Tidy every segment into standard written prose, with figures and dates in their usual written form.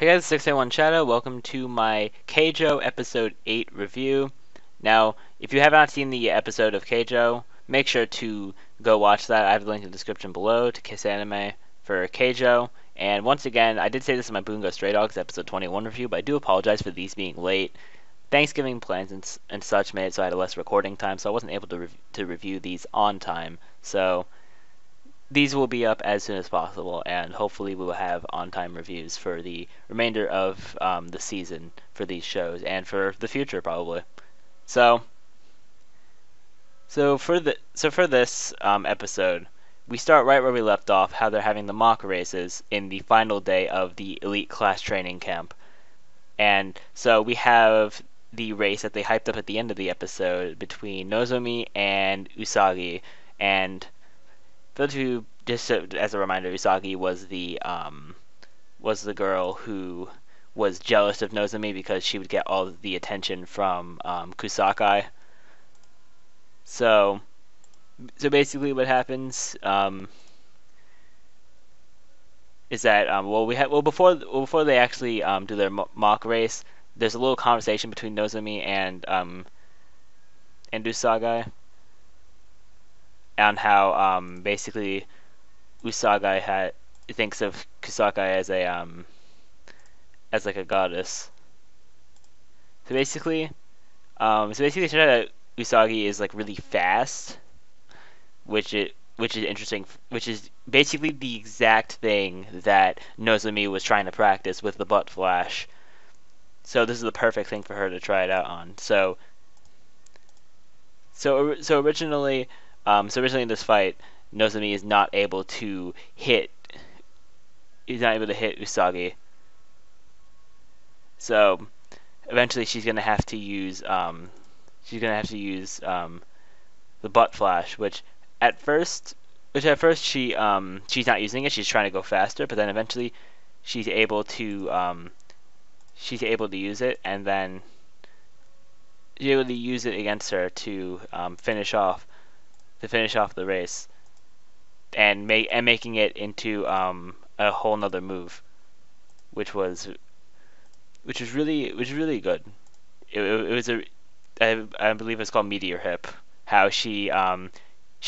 Hey guys, 601 Shadow. Welcome to my Keijo episode 8 review. Now, if you have not seen the episode of Keijo, make sure to go watch that. I have the link in the description below to Kiss Anime for Keijo. And once again, I did say this in my Bungo Stray Dogs episode 21 review, but I do apologize for these being late. Thanksgiving plans and such made it so I had less recording time, so I wasn't able to review these on time. So these will be up as soon as possible, and hopefully we will have on-time reviews for the remainder of the season for these shows and for the future probably. So, for this episode, we start right where we left off. How they're having the mock races in the final day of the elite class training camp, and so we have the race that they hyped up at the end of the episode between Nozomi and Usagi, and for those who, just as a reminder, Usagi was the girl who was jealous of Nozomi because she would get all the attention from Kusakai. So basically, what happens is that before they actually do their mock race, there's a little conversation between Nozomi and Usagi on how basically Usagi thinks of Kusakai as like a goddess. So basically, it turned out Usagi is like really fast, which is interesting, which is basically the exact thing that Nozomi was trying to practice with the butt flash. So this is the perfect thing for her to try it out on. So originally in this fight, Nozomi is not able to hit. He's not able to hit Usagi. So eventually, she's gonna have to use the butt flash, which at first she's not using it. She's trying to go faster, but then eventually she's able to use it, and then she's able to use it against her to finish off the race, and making it into a whole nother move, which was really good. It was I believe it's called Meteor Hip. How she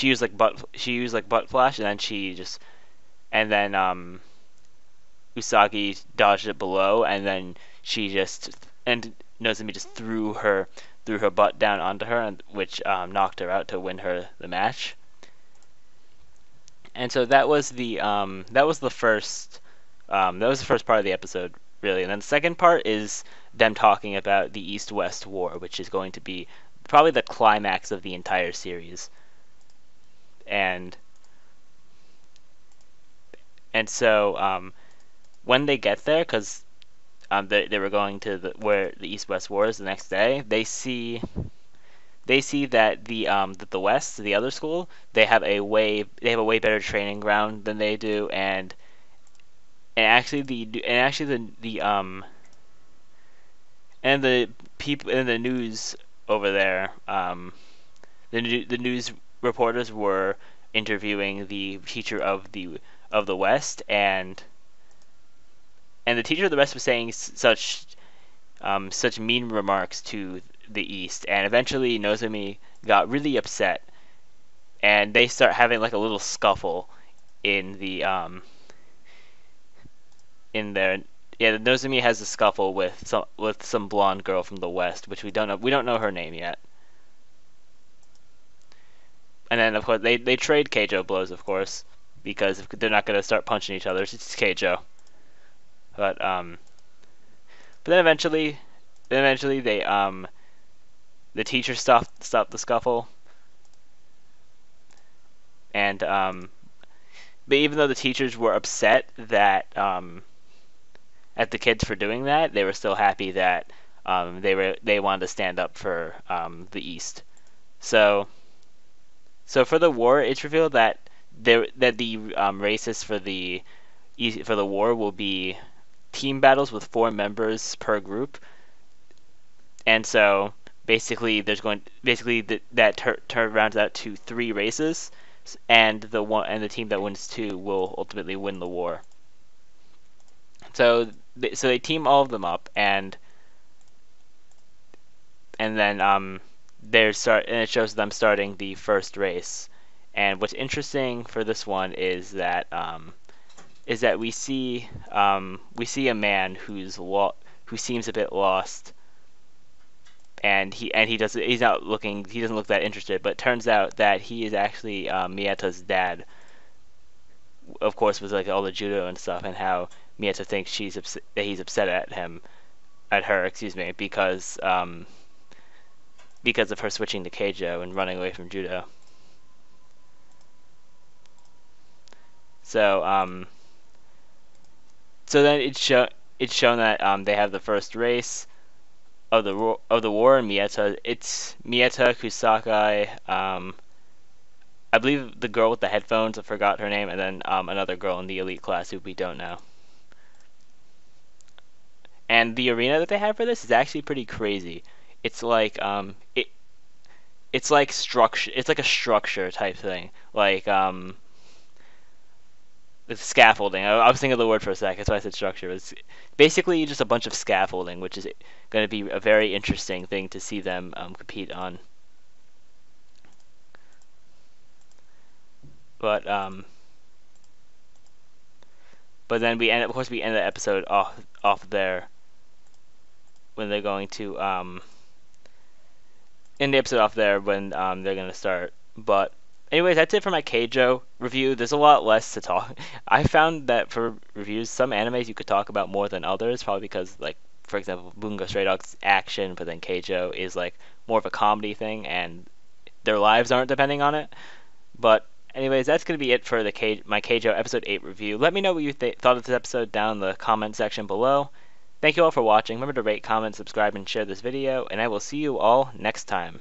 used like butt flash, and then Usagi dodged it below, and then Nozomi just threw her butt down onto her, which knocked her out to win her the match. And so that was the first part of the episode, really. And then the second part is them talking about the East-West War, which is going to be probably the climax of the entire series. And so when they get there, because they were going to where the East-West War is the next day, they see that the West, the other school, they have a way better training ground than they do, and actually the people in the news over there, the news reporters were interviewing the teacher of the West, and the teacher of the West was saying such mean remarks to the East, and eventually Nozomi got really upset, and they start having like a little scuffle in the in there. Yeah, Nozomi has a scuffle with some blonde girl from the West, which we don't know her name yet. And then of course they trade Keijo blows, of course, because they're not gonna start punching each other. It's just Keijo. But then eventually they the teacher stopped the scuffle, and but even though the teachers were upset that at the kids for doing that, they were still happy that they wanted to stand up for the East. So for the war, it's revealed that the races for the war will be team battles with 4 members per group, and so basically that rounds out to 3 races, and the team that wins 2 will ultimately win the war. So so they team all of them up, and then and it shows them starting the first race. And what's interesting for this one is that we see a man who seems a bit lost, and he doesn't look that interested, but it turns out that he is actually Mietta's dad, of course, with like all the judo and stuff, and how Mieta thinks that he's upset at her, excuse me, because of her switching to Keijo and running away from judo. So then it's shown that they have the first race of the war in Mieta. It's Mieta, Kusakai, I believe the girl with the headphones, I forgot her name, and then another girl in the elite class who we don't know. And the arena that they have for this is actually pretty crazy. It's like it's like structure. It's like a structure type thing, like with scaffolding. I was thinking of the word for a sec. That's why I said structure. It's basically just a bunch of scaffolding, which is going to be a very interesting thing to see them compete on. But then of course, we end the episode off there when they're going to end the episode off there when they're gonna start. But anyways, that's it for my Keijo review. There's a lot less to talk. I found that for reviews, some animes you could talk about more than others, probably because, like, for example, Bungo Stray Dogs action, but then Keijo is like more of a comedy thing, and their lives aren't depending on it. But anyways, that's going to be it for my Keijo episode 8 review. Let me know what you thought of this episode down in the comment section below. Thank you all for watching. Remember to rate, comment, subscribe, and share this video, and I will see you all next time.